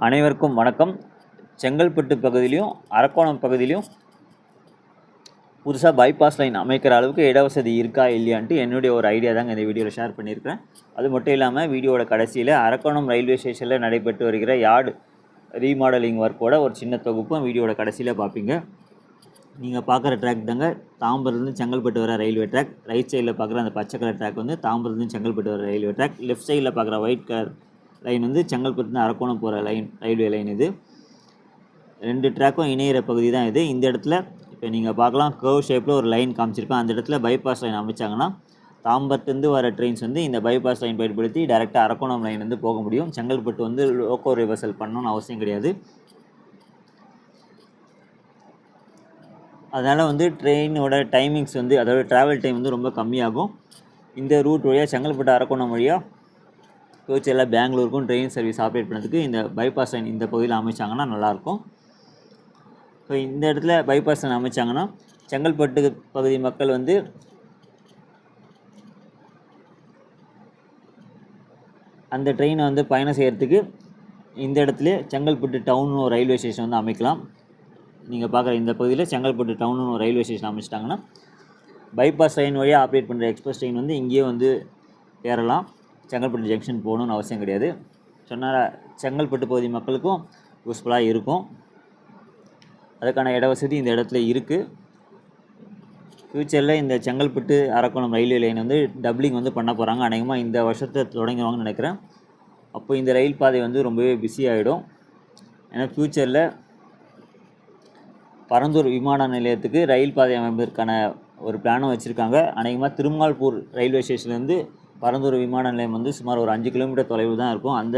அனைவருக்கும் வணக்கம். செங்கல்பட்டு பகுதியிலையும் அரக்கோணம் பகுதியிலையும் புதுசாக பைபாஸ் லைன் அமைக்கிற அளவுக்கு இடவசதி இருக்கா இல்லையான்ட்டு என்னுடைய ஒரு ஐடியா தாங்க இந்த வீடியோவில் ஷேர் பண்ணியிருக்கிறேன். அது மட்டும் இல்லாமல் வீடியோட கடைசியில் அரக்கோணம் ரயில்வே ஸ்டேஷனில் நடைபெற்று வருகிற யார்டு ரீமாடலிங் ஒர்க்கோட ஒரு சின்ன தொகுப்பும் வீடியோட கடைசியில் பார்ப்பீங்க. நீங்கள் பார்க்குற ட்ராக் தாங்க தாம்பரத்துலேருந்து செங்கல்பட்டு வர ரயில்வே ட்ராக். ரைட் சைடில் பார்க்குற அந்த பச்சை கலர் ட்ராக் வந்து தாம்பரத்துலேருந்து செங்கல்பட்டு வர ரயில்வே ட்ராக். லெஃப்ட் சைடில் பார்க்குற ஒயிட் கலர் லைன் வந்து செங்கல்பட்டுலேருந்து அரக்கோணம் போகிற ரயில்வே லைன். இது 2 ட்ராக்கும் இணையிற பகுதி தான் இது. இந்த இடத்துல இப்போ நீங்கள் பார்க்கலாம் கர்வ் ஷேப்பில் ஒரு லைன் காமிச்சிருப்பேன். அந்த இடத்துல பைபாஸ் லைன் அமைச்சாங்கன்னா தாம்பரத்துலேருந்து வர ட்ரெயின்ஸ் வந்து இந்த பைபாஸ் லைன் பயன்படுத்தி டேரெக்டாக அரக்கோணம் லைன் வந்து போக முடியும். செங்கல்பட்டு வந்து லோக்கோ ரிவர்சல் பண்ணணும்னு அவசியம் கிடையாது. அதனால் வந்து ட்ரெயினோட டைமிங்ஸ் வந்து அதோட ட்ராவல் டைம் வந்து ரொம்ப கம்மியாகும். இந்த ரூட் வழியாக செங்கல்பட்டு அரக்கோணம் வழியாக ஃபியூச்சரில் பெங்களூருக்கும் ட்ரெயின் சர்வீஸ் ஆப்ரேட் பண்ணுறதுக்கு இந்த பைபாஸ் லைன் இந்த பகுதியில் அமைச்சாங்கன்னா நல்லாயிருக்கும். ஸோ இந்த இடத்துல பைபாஸ் லைன் அமைச்சாங்கன்னா செங்கல்பட்டு பகுதி மக்கள் வந்து அந்த ட்ரெயினை வந்து பயணம் செய்கிறதுக்கு இந்த இடத்துல செங்கல்பட்டு டவுன் ஒரு ரயில்வே ஸ்டேஷன் வந்து அமைக்கலாம். நீங்கள் பார்க்குற இந்த பகுதியில் செங்கல்பட்டு டவுன் ஒரு ரயில்வே ஸ்டேஷன் அமைச்சிட்டாங்கன்னா பைபாஸ் லைன் வழியாக ஆப்ரேட் பண்ணுற எக்ஸ்பிரஸ் ட்ரெயின் வந்து இங்கேயே வந்து ஏறலாம். செங்கல்பட்டு ஜங்ஷன் போகணுன்னு அவசியம் கிடையாது. சொன்னால் செங்கல்பட்டு பகுதி மக்களுக்கும் யூஸ்ஃபுல்லாக இருக்கும். அதுக்கான இடவசதி இந்த இடத்துல இருக்குது. ஃப்யூச்சரில் இந்த செங்கல்பட்டு அரக்கோணம் ரயில்வே லைன் வந்து டபுளிங் வந்து பண்ண போகிறாங்க. அநேகமாக இந்த வருஷத்தை தொடங்குவாங்கன்னு நினைக்கிறேன். அப்போ இந்த ரயில் பாதை வந்து ரொம்பவே பிஸி ஆகிடும். ஏன்னா ஃப்யூச்சரில் பரந்தூர் விமான நிலையத்துக்கு ரயில் பாதை அமைப்பதற்கான ஒரு பிளானும் வச்சுருக்காங்க. அநேகமாக திருமால்பூர் ரயில்வே ஸ்டேஷன்லேருந்து பரந்தூர் விமான நிலையம் வந்து சுமார் ஒரு 5 கிலோமீட்டர் தொலைவு தான் இருக்கும். அந்த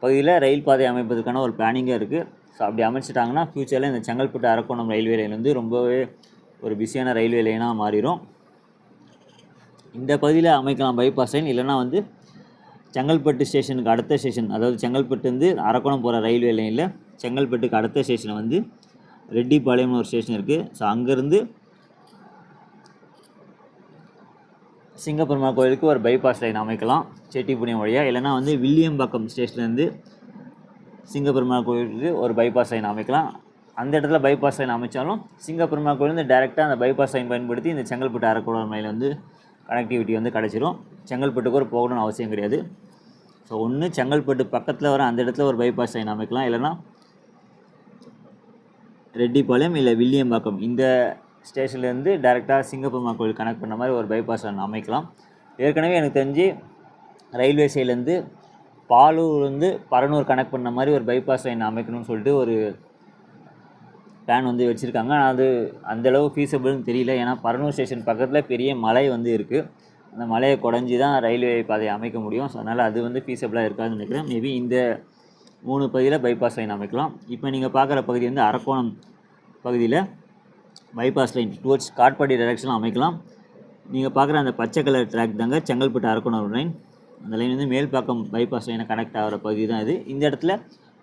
பகுதியில் ரயில் பாதை அமைப்பதற்கான ஒரு பிளானிங்காக இருக்குது. ஸோ அப்படி அமைச்சிட்டாங்கன்னா ஃப்யூச்சரில் இந்த செங்கல்பட்டு அரக்கோணம் ரயில்வே லைன் வந்து ரொம்பவே ஒரு பிஸியான ரயில்வே லைனாக மாறிடும். இந்த பகுதியில் அமைக்கலாம் பைபாஸ் லைன். இல்லைனா வந்து செங்கல்பட்டு ஸ்டேஷனுக்கு அடுத்த ஸ்டேஷன், அதாவது செங்கல்பட்டுலேருந்து அரக்கோணம் போகிற ரயில்வே லைனில் செங்கல்பட்டுக்கு அடுத்த ஸ்டேஷனை வந்து ரெட்டிப்பாளையம்னு ஒரு ஸ்டேஷன் இருக்குது. ஸோ அங்கேருந்து சிங்கப்பெருமாள் கோயிலுக்கு ஒரு பைபாஸ் லைன் அமைக்கலாம் செட்டிப்புணியம் வழியாக. இல்லைனா வந்து வில்லியம்பாக்கம் ஸ்டேஷன்லேருந்து சிங்கப்பெருமாள் கோயிலுக்கு ஒரு பைபாஸ் லைன் அமைக்கலாம். அந்த இடத்துல பைபாஸ் லைன் அமைச்சாலும் சிங்கப்பெருமாள் கோயிலேருந்து டேரெக்டாக அந்த பைபாஸ் லைன் பயன்படுத்தி இந்த செங்கல்பட்டு அரக்கோணம் லைன் வந்து கனெக்டிவிட்டி வந்து கிடச்சிரும். செங்கல்பட்டுக்கு ஒரு போகணும்னு அவசியம் கிடையாது. ஸோ ஒன்று செங்கல்பட்டு பக்கத்தில் வர அந்த இடத்துல ஒரு பைபாஸ் லைன் அமைக்கலாம். இல்லைனா ரெட்டிப்பாளையம் இல்லை வில்லியம்பாக்கம் இந்த ஸ்டேஷன்லேருந்து டேரெக்டாக சிங்கப்பெருமாள் கோயில் கனெக்ட் பண்ண மாதிரி ஒரு பைபாஸ் லைன் அமைக்கலாம். ஏற்கனவே எனக்கு தெரிஞ்சு ரயில்வே சைட்லேருந்து பாலூர்லேருந்து பரனூர் கனெக்ட் பண்ண மாதிரி ஒரு பைபாஸ் லைன் அமைக்கணும்னு சொல்லிட்டு ஒரு பிளான் வந்து வச்சுருக்காங்க. ஆனால் அது அந்தளவு ஃபீஸபிள்னு தெரியல. ஏன்னா பரனூர் ஸ்டேஷன் பக்கத்தில் பெரிய மலை வந்து இருக்குது. அந்த மலையை குடஞ்சி தான் ரயில்வே பாதையை அமைக்க முடியும். ஸோ அதனால் அது வந்து ஃபீஸபிளாக இருக்காதுன்னு நினைக்கிறேன். மேபி இந்த 3 பகுதியில் பைபாஸ் லைன் அமைக்கலாம். இப்போ நீங்கள் பார்க்குற பகுதி வந்து அரக்கோணம் பகுதியில் பைபாஸ் லைன் டுவர்ட்ஸ் காட்பாடி டைரக்ஷனில் அமைக்கலாம். நீங்கள் பார்க்குற அந்த பச்சை கலர் ட்ராக் தாங்க செங்கல்பட்டு அரக்கோணம் லைன். அந்த லைன் வந்து மேல்பாக்கம் பைபாஸ் லைனை கனெக்ட் ஆகிற பகுதி தான் இது. இந்த இடத்துல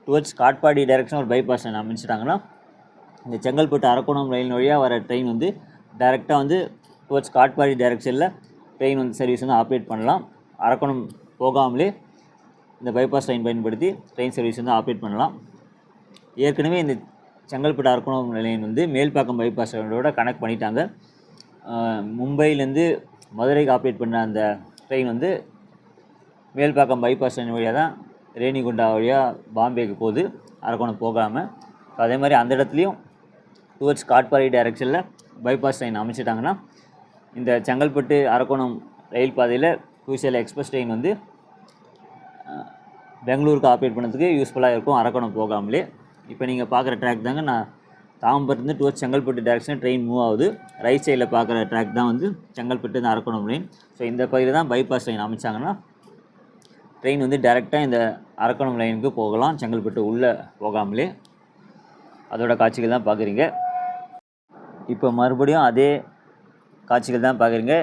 டுவர்ட்ஸ் காட்பாடி டைரக்ஷன் ஒரு பைபாஸ் லைன் அமைச்சிட்டாங்கன்னா இந்த செங்கல்பட்டு அரக்கோணம் லைன் வழியாக வர ட்ரெயின் வந்து டைரெக்டாக வந்து டுவர்ட்ஸ் காட்பாடி டைரக்ஷனில் ட்ரெயின் வந்து சர்வீஸ் வந்து ஆப்ரேட் பண்ணலாம். அரக்கோணம் போகாமலே இந்த பைபாஸ் லைன் பயன்படுத்தி ட்ரெயின் சர்வீஸ் வந்து ஆப்ரேட் பண்ணலாம். ஏற்கனவே இந்த செங்கல்பட்டு அரக்கோணம் லைன் வந்து மேல்பாக்கம் பைபாஸ் லைனோட கனெக்ட் பண்ணிட்டாங்க. மும்பையிலேருந்து மதுரைக்கு ஆப்ரேட் பண்ண அந்த ட்ரெயின் வந்து மேல்பாக்கம் பைபாஸ் லைன் வழியாக தான் ரேணிகுண்டா வழியாக பாம்பேக்கு போகுது, அரக்கோணம் போகாமல். அதே மாதிரி அந்த இடத்துலையும் டுவர்ட்ஸ் காட்பாடி டைரக்ஷனில் பைபாஸ் லைன் அமைச்சிட்டாங்கன்னா இந்த செங்கல்பட்டு அரக்கோணம் ரயில் பாதையில் ஃபியூச்சரில் எக்ஸ்பிரஸ் ட்ரெயின் வந்து பெங்களூருக்கு ஆப்ரேட் பண்ணுறதுக்கு யூஸ்ஃபுல்லாக இருக்கும் அரக்கோணம் போகாமலே. இப்போ நீங்கள் பார்க்குற ட்ராக் தாங்க நான் தாம்பரத்துலேருந்து டுவர்ட்ஸ் செங்கல்பட்டு டைரக்ஷனில் ட்ரெயின் மூவ் ஆகுது. ரைட் சைடில் பார்க்குற ட்ராக் தான் வந்து செங்கல்பட்டு இந்த அரக்கோணம் லைன். ஸோ இந்த பகுதியில் தான் பைபாஸ் லைன் அமைச்சாங்கன்னா ட்ரெயின் வந்து டேரெக்டாக இந்த அரக்கோணம் லைனுக்கு போகலாம், செங்கல்பட்டு உள்ளே போகாமலே. அதோட காட்சிகள் தான் பார்க்குறீங்க. இப்போ மறுபடியும் அதே காட்சிகள் தான் பார்க்குறீங்க.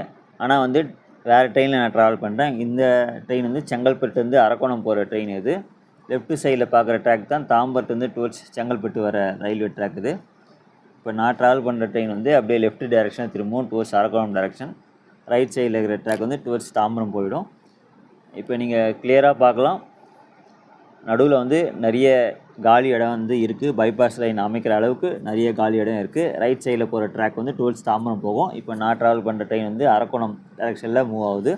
ஆனால் வந்து வேறு ட்ரெயினில் நான் ட்ராவல் பண்ணுறேன். இந்த ட்ரெயின் வந்து செங்கல்பட்டுலேருந்து அரக்கோணம் போகிற ட்ரெயின் இது. லெஃப்ட் சைடில் பார்க்குற ட்ராக் தான் தாம்பரத்துலேருந்து டுவர்ட்ஸ் செங்கல்பட்டு வர ரயில்வே ட்ராக் இது. இப்போ நான் ட்ராவல் பண்ணுற ட்ரெயின் வந்து அப்படியே லெஃப்ட் டைரக்ஷன் திரும்பவும் டுவர்ட்ஸ் அரக்கோணம் டைரக்ஷன். ரைட் சைடில் இருக்கிற ட்ராக் வந்து டுவர்ட்ஸ் தாம்பரம் போயிடும். இப்போ நீங்கள் கிளியராக பார்க்கலாம் நடுவில் வந்து நிறைய காலி இடம் வந்து இருக்குது. பைபாஸ் லைன் அமைக்கிற அளவுக்கு நிறைய காலி இடம் இருக்குது. ரைட் சைடில் போகிற ட்ராக் வந்து டுவர்ட்ஸ் தாம்பரம் போகும். இப்போ நான் ட்ராவல் பண்ணுற ட்ரெயின் வந்து அரக்கோணம் டைரெக்ஷனில் மூவ் ஆகுது.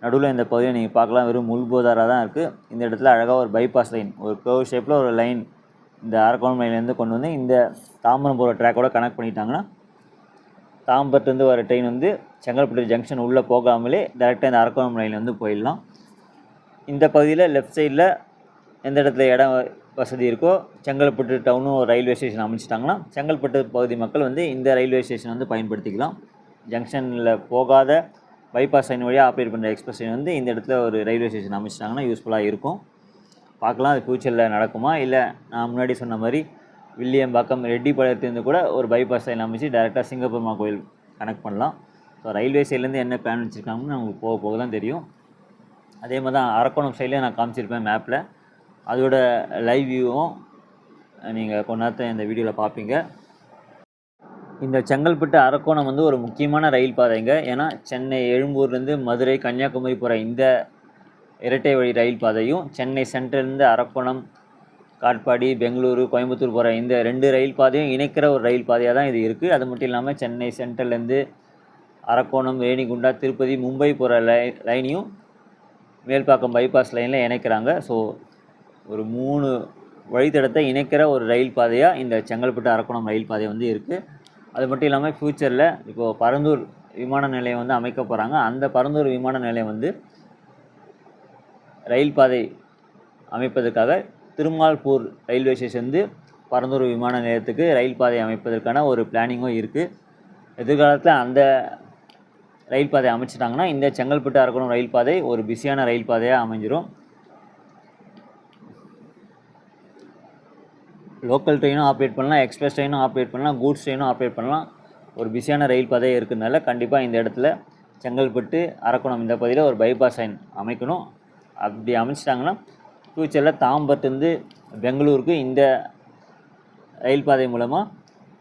நடுவில் இந்த பகுதியை நீங்கள் பார்க்கலாம், வெறும் முள்போதாராக தான் இருக்குது. இந்த இடத்துல அழகாக ஒரு பைபாஸ் லைன், ஒரு கர்வ் ஷேப்பில் ஒரு லைன் இந்த அரக்கோணம் லைன்லேருந்து கொண்டு வந்து இந்த தாம்பரம் போகிற ட்ராக்கோட கனெக்ட் பண்ணிட்டாங்கன்னா தாம்பரத்துலேருந்து வர ட்ரெயின் வந்து செங்கல்பட்டு ஜங்ஷன் உள்ளே போகாமலே டேரெக்டாக இந்த அரக்கோணம் லைனில் வந்து போயிடலாம். இந்த பகுதியில் லெஃப்ட் சைடில் எந்த இடத்துல இடம் வசதி இருக்கோ, செங்கல்பட்டு டவுனும் ஒரு ரயில்வே ஸ்டேஷன் அமைச்சிட்டாங்கன்னா செங்கல்பட்டு பகுதி மக்கள் வந்து இந்த ரயில்வே ஸ்டேஷன் வந்து பயன்படுத்திக்கலாம். ஜங்ஷனில் போகாத பைபாஸ் லைன் வழியாக ஆப்ரேட் பண்ணுற எக்ஸ்பிரஸ் ட்ரெயின் வந்து இந்த இடத்துல ஒரு ரயில்வே ஸ்டேஷன் அமைச்சிட்டாங்கன்னா யூஸ்ஃபுல்லாக இருக்கும். பார்க்கலாம் அது ஃப்யூச்சரில் நடக்குமா, இல்லை நான் முன்னாடி சொன்ன மாதிரி வில்லியம்பாக்கம் ரெட்டிப்பாளையத்துலேருந்து கூட ஒரு பைபாஸ் லைன் அமைச்சு டேரெக்டாக சிங்கப்பெருமா கோயில் கனெக்ட் பண்ணலாம். ஸோ ரயில்வே சைட்லேருந்து என்ன பிளான் வச்சுருக்காங்கன்னு நமக்கு போக போக தான் தெரியும். அதே மாதிரி தான் அரக்கோணம் சைட்லேயே நான் காமிச்சிருப்பேன் மேப்பில், அதோட லைவ் வியூவும் நீங்கள் கொஞ்ச நேரத்தில் இந்த வீடியோவில் பார்ப்பீங்க. இந்த செங்கல்பட்டு அரக்கோணம் வந்து ஒரு முக்கியமான ரயில் பாதைங்க. ஏன்னா சென்னை எழும்பூர்லேருந்து மதுரை கன்னியாகுமரி போகிற இந்த இரட்டை வழி ரயில் பாதையும், சென்னை சென்ட்ரல்லேருந்து அரக்கோணம் காட்பாடி பெங்களூரு கோயம்புத்தூர் போகிற இந்த 2 ரயில் பாதையும் இணைக்கிற ஒரு ரயில் பாதையாக தான் இது இருக்குது. அது மட்டும் இல்லாமல் சென்னை சென்ட்ரல்லேருந்து அரக்கோணம் ரேணிகுண்டா திருப்பதி மும்பை போகிற லைனையும் மேல்பாக்கம் பைபாஸ் லைனில் இணைக்கிறாங்க. ஸோ ஒரு 3 வழித்தடத்தை இணைக்கிற ஒரு ரயில் பாதையாக இந்த செங்கல்பட்டு அரக்கோணம் ரயில் பாதை வந்து இருக்குது. அது மட்டும் இல்லாமல் ஃப்யூச்சரில் இப்போது பரந்தூர் விமான நிலையம் வந்து அமைக்க போகிறாங்க. அந்த பரந்தூர் விமான நிலையம் வந்து ரயில் பாதை அமைப்பதற்காக திருமால்பூர் ரயில்வே ஸ்டேஷன் வந்து பரந்தூர் விமான நிலையத்துக்கு ரயில் பாதை அமைப்பதற்கான ஒரு பிளானிங்கும் இருக்குது. எதிர்காலத்தில் அந்த ரயில் பாதை அமைச்சிட்டாங்கன்னா இந்த செங்கல்பட்டு அரக்கோணம் ரயில் பாதை ஒரு பிஸியான ரயில் பாதையாக அமைஞ்சிரும். லோக்கல் ட்ரெயினும் ஆப்ரேட் பண்ணலாம், எக்ஸ்பிரஸ் ட்ரெயினும் ஆப்ரேட் பண்ணலாம், கூட்ஸ் ட்ரெயினும் ஆப்ரேட் பண்ணலாம். ஒரு பிஸியான ரயில் பாதையே இருக்கிறதுனால கண்டிப்பாக இந்த இடத்துல செங்கல்பட்டு அரக்கோணம் இந்த பகுதியில் ஒரு பைபாஸ் லைன் அமைக்கணும். அப்படி அமைச்சிட்டாங்கன்னா ஃப்யூச்சரில் தாம்பரத்துலேருந்து பெங்களூருக்கு இந்த ரயில் பாதை மூலமாக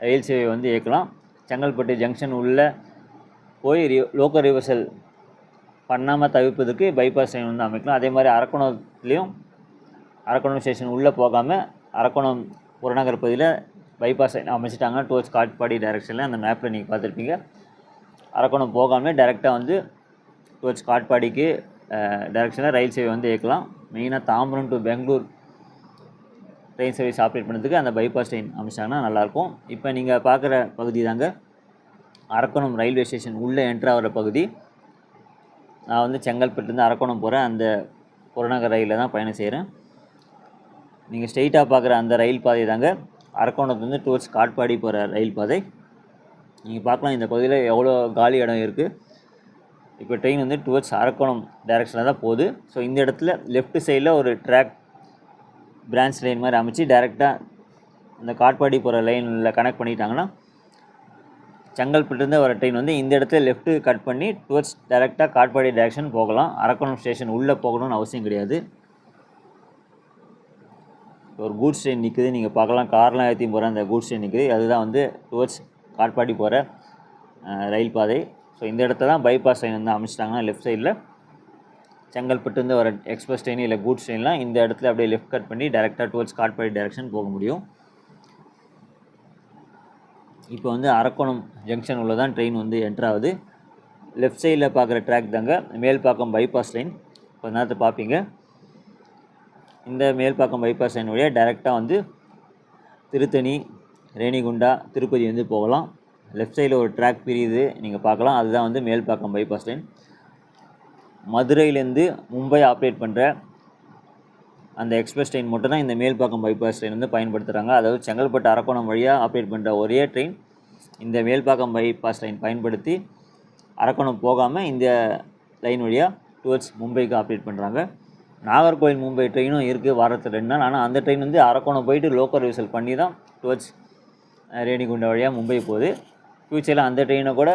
ரயில் சேவை வந்து இயக்கலாம். செங்கல்பட்டு ஜங்ஷன் உள்ளே போய் லோக்கல் ரிவர்சல் பண்ணாமல் தவிர்ப்பதற்கு பைபாஸ் லைன் வந்து அமைக்கலாம். அதே மாதிரி அரக்கோணத்துலேயும் அரக்கோணம் ஸ்டேஷன் உள்ளே போகாமல் அரக்கோணம் புறநகர் பகுதியில் பைபாஸ் லைன் அமைச்சிட்டாங்க டுவர்ட்ஸ் காட்பாடி டைரெக்ஷனில். அந்த மேப்பில் நீங்கள் பார்த்துருப்பீங்க. அரக்கோணம் போகாமல் டைரெக்டாக வந்து டுவர்ட்ஸ் காட்பாடிக்கு டைரெக்ஷனில் ரயில் சேவை வந்து இயக்கலாம். மெயினாக Tambaram to Bangalore train service operate பண்ணுறதுக்கு அந்த பைபாஸ் ட்ரெயின் அமைச்சாங்கன்னா நல்லாயிருக்கும். இப்போ நீங்கள் பார்க்குற பகுதி தாங்க அரக்கோணம் ரயில்வே ஸ்டேஷன் உள்ளே என்ட்ராகிற பகுதி. நான் வந்து செங்கல்பட்டுலேருந்து அரக்கோணம் போகிறேன் அந்த புறநகர் ரயிலில் தான் பயணம் செய்கிறேன். நீங்கள் ஸ்ட்ரெயிட்டாக பார்க்குற அந்த ரயில் பாதை தாங்க அரக்கோணத்துலேருந்து டுவர்ட்ஸ் காட்பாடி போகிற ரயில் பாதை. நீங்கள் பார்க்கலாம் இந்த பகுதியில் எவ்வளோ காலி இடம் இருக்குது. இப்போ ட்ரெயின் வந்து டுவர்ட்ஸ் அரக்கோணம் டைரெக்ஷனில் தான் போகுது. ஸோ இந்த இடத்துல லெஃப்ட் சைடில் ஒரு ட்ராக் பிரான்ச் லைன் மாதிரி அமைச்சு டைரெக்டாக இந்த காட்பாடி போகிற லைனில் கனெக்ட் பண்ணிட்டாங்கன்னா செங்கல்பட்டுலேருந்து வர ட்ரெயின் வந்து இந்த இடத்துல லெஃப்ட்டு கட் பண்ணி டுவர்ட்ஸ் டைரெக்டாக காட்பாடி டைரெக்ஷன் போகலாம். அரக்கோணம் ஸ்டேஷன் உள்ளே போகணும்னு அவசியம் கிடையாது. ஒரு கூட்ஸ் ட்ரெயின் நிற்குது, நீங்கள் பார்க்கலாம். கார்லாம் ஏற்றி போகிற அந்த கூட்ஸ் ட்ரெயின் நிற்குது. அதுதான் வந்து டுவர்ட்ஸ் காட்பாடி போகிற ரயில் பாதை. ஸோ இந்த இடத்துல தான் பைபாஸ் லைன் வந்து அமைச்சிட்டாங்கன்னா லெஃப்ட் சைடில் செங்கல்பட்டுலேருந்து வர எக்ஸ்பிரஸ் ட்ரெயின் இல்லை கூட்ஸ் ட்ரெயின்லாம் இந்த இடத்துல அப்படியே லெஃப்ட் கட் பண்ணி டேரெக்டாக டுவர்ட்ஸ் காட்பாடி டைரெக்ஷன் போக முடியும். இப்போ வந்து அரக்கோணம் ஜங்ஷன் உள்ள தான் ட்ரெயின் வந்து என்ட்ராகுது. லெஃப்ட் சைடில் பார்க்குற ட்ராக் தாங்க மேல்பாக்கம் பைபாஸ் லைன். கொஞ்ச நேரத்தை பார்ப்பீங்க. இந்த மேல்பாக்கம் பைபாஸ் லைன் வழியாக டைரெக்டாக வந்து திருத்தணி ரேணிகுண்டா திருப்பதி வந்து போகலாம். லெஃப்ட் சைடில் ஒரு ட்ராக் பிரியுது, நீங்கள் பார்க்கலாம். அதுதான் வந்து மேல்பாக்கம் பைபாஸ் லைன். மதுரையிலேருந்து மும்பை ஆப்ரேட் பண்ணுற அந்த எக்ஸ்பிரஸ் ட்ரெயின் மட்டும் தான் இந்த மேல்பாக்கம் பைபாஸ் ட்ரெயின் வந்து பயன்படுத்துகிறாங்க. அதாவது செங்கல்பட்டு அரக்கோணம் வழியாக ஆப்ரேட் பண்ணுற ஒரே ட்ரெயின் இந்த மேல்பாக்கம் பைபாஸ் லைன் பயன்படுத்தி அரக்கோணம் போகாமல் இந்த லைன் வழியாக டுவர்ட்ஸ் மும்பைக்கு ஆப்ரேட் பண்ணுறாங்க. நாகர்கோவில் மும்பை ட்ரெயினும் இருக்குது வாரத்தில் 2 நாள். ஆனால் அந்த ட்ரெயின் வந்து அரக்கோணம் போயிட்டு லோக்கல் ரிவர்சல் பண்ணி தான் டுவர்ட்ஸ் ரேணிகுண்டா வழியாக மும்பை போகுது. ஃப்யூச்சரில் அந்த ட்ரெயினை கூட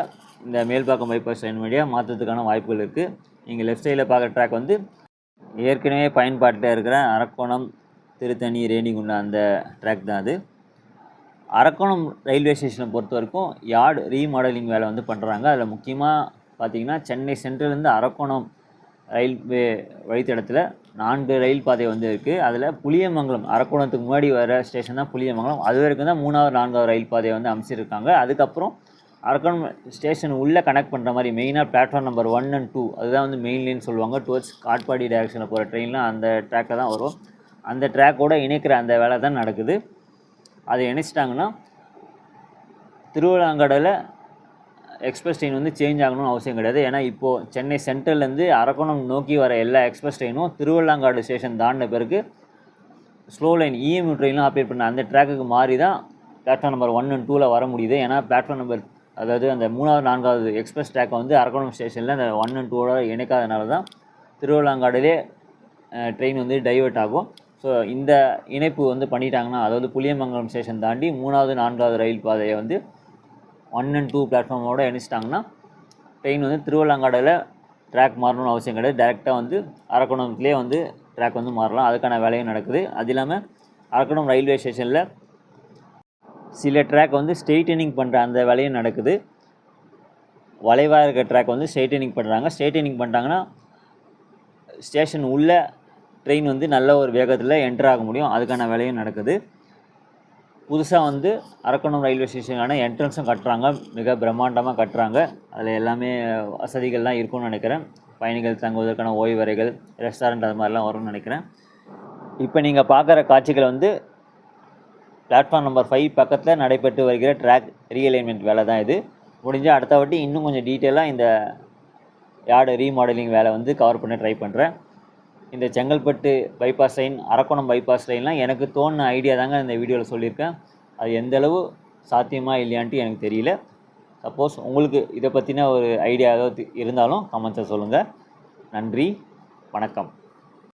இந்த மேல்பாக்கம் பைபாஸ் ட்ரெயின் வழியாக மாற்றத்துக்கான வாய்ப்புகள் இருக்குது. நீங்கள் லெஃப்ட் சைடில் பார்க்குற ட்ராக் வந்து ஏற்கனவே பயன்பாட்டில் இருக்கிற அரக்கோணம் திருத்தணி ரேணிகுண்டா அந்த ட்ராக் தான் அது. அரக்கோணம் ரயில்வே ஸ்டேஷனை பொறுத்த வரைக்கும் யார்டு ரீமாடலிங் வேலை வந்து பண்ணுறாங்க. அதில் முக்கியமாக பார்த்திங்கன்னா சென்னை சென்ட்ரல்லேருந்து அரக்கோணம் ரயில்வே வழித்தடத்தில் 4 ரயில் பாதை வந்து இருக்குது. அதில் புளியமங்கலம் அரக்கோணத்துக்கு முன்னாடி வர ஸ்டேஷன் தான் புளியமங்கலம். அது வரைக்கும் தான் 3வது 4வது ரயில் பாதையை வந்து அமைச்சிருக்காங்க. அதுக்கப்புறம் அரக்கோணம் ஸ்டேஷன் உள்ளே கனெக்ட் பண்ணுற மாதிரி மெயினாக பிளாட்ஃபார்ம் நம்பர் 1 and 2 அதுதான் வந்து மெயின் லைன் சொல்லுவாங்க. டுவர்ட்ஸ் காட்பாடி டைரக்ஷனில் போகிற ட்ரெயின்லாம் அந்த ட்ராக்கில் தான் வரும். அந்த ட்ராக்கோட இணைக்கிற அந்த வேலை தான் நடக்குது. அதை இணைச்சிட்டாங்கன்னா திருவிழாங்கடையில் எக்ஸ்பிரஸ் ட்ரெயின் வந்து சேஞ்ச் ஆகணும்னு அவசியம் கிடையாது. ஏன்னா இப்போது சென்னை சென்ட்ரல்லேருந்து அரக்கோணம் நோக்கி வர எல்லா எக்ஸ்பிரஸ் ட்ரெயினும் திருவள்ளாங்காடு ஸ்டேஷன் தாண்டின பிறகு ஸ்லோ லைன் இஎம்யூ ட்ரெயின்லாம் ஆப்ரேட் பண்ண அந்த ட்ராக்குக்கு மாறி தான் பிளாட்ஃபார்ம் நம்பர் 1 and 2 வர முடியுது. ஏன்னா பிளாட்ஃபார்ம் நம்பர் அதாவது அந்த 3வது 4வது எக்ஸ்பிரஸ் ட்ராக்கை வந்து அரக்கோணம் ஸ்டேஷனில் அந்த 1 and 2 இணைக்காதனால தான் திருவள்ளாங்காடுலே ட்ரெயின் வந்து டைவெர்ட் ஆகும். ஸோ இந்த இணைப்பு வந்து பண்ணிட்டாங்கன்னா, அதாவது புளியமங்கலம் ஸ்டேஷன் தாண்டி 3வது 4வது ரயில் பாதையை வந்து 1 and 2 பிளாட்ஃபார்மோடு இணைச்சிட்டாங்கன்னா ட்ரெயின் வந்து திருவள்ளாங்காடில் ட்ராக் மாறணும்னு அவசியம் கிடையாது. டேரெக்டாக வந்து அரக்கோணத்துலேயே வந்து ட்ராக் வந்து மாறலாம். அதுக்கான வேலையும் நடக்குது. அது இல்லாமல் அரக்கோணம் ரயில்வே ஸ்டேஷனில் சில ட்ராக் வந்து ஸ்ட்ரெயிட்டனிங் பண்ணுற அந்த வேலையும் நடக்குது. வளைவாக இருக்க ட்ராக் வந்து ஸ்ட்ரெயிட்டனிங் பண்ணுறாங்க. ஸ்ட்ரெயிட்டனிங் பண்ணிட்டாங்கன்னா ஸ்டேஷன் உள்ள ட்ரெயின் வந்து நல்ல ஒரு வேகத்தில் என்டர் ஆக முடியும். அதுக்கான வேலையும் நடக்குது. புதுசாக வந்து அரக்கோணம் ரயில்வே ஸ்டேஷனுக்கான என்ட்ரன்ஸும் கட்டுறாங்க. மிக பிரம்மாண்டமாக கட்டுறாங்க. அதில் எல்லாமே வசதிகள்லாம் இருக்கும்னு நினைக்கிறேன். பயணிகள் தங்குவதற்கான ஓய்வறைகள், ரெஸ்டாரண்ட் அது மாதிரிலாம் வரும்னு நினைக்கிறேன். இப்போ நீங்கள் பார்க்குற காட்சிகள் வந்து பிளாட்ஃபார்ம் நம்பர் 5 பக்கத்தில் நடைபெற்று வருகிற ட்ராக் ரீஅலைன்மெண்ட் வேலை தான் இது. முடிஞ்சால் அடுத்த வாட்டி இன்னும் கொஞ்சம் டீட்டெயிலாக இந்த யார்டு ரீமாடலிங் வேலை வந்து கவர் பண்ண ட்ரை பண்ணுறேன். இந்த Chengalpattu bypass line, Arakkonam bypass லைன்லாம் எனக்கு தோணுன ஐடியா தாங்க இந்த வீடியோவில் சொல்லியிருக்கேன். அது எந்தளவு சாத்தியமாக இல்லையான்ட்டு எனக்கு தெரியல. சப்போஸ் உங்களுக்கு இதை பற்றின ஒரு ஐடியா ஏதாவது இருந்தாலும் கமெண்ட்ஸை சொல்லுங்கள். நன்றி, வணக்கம்.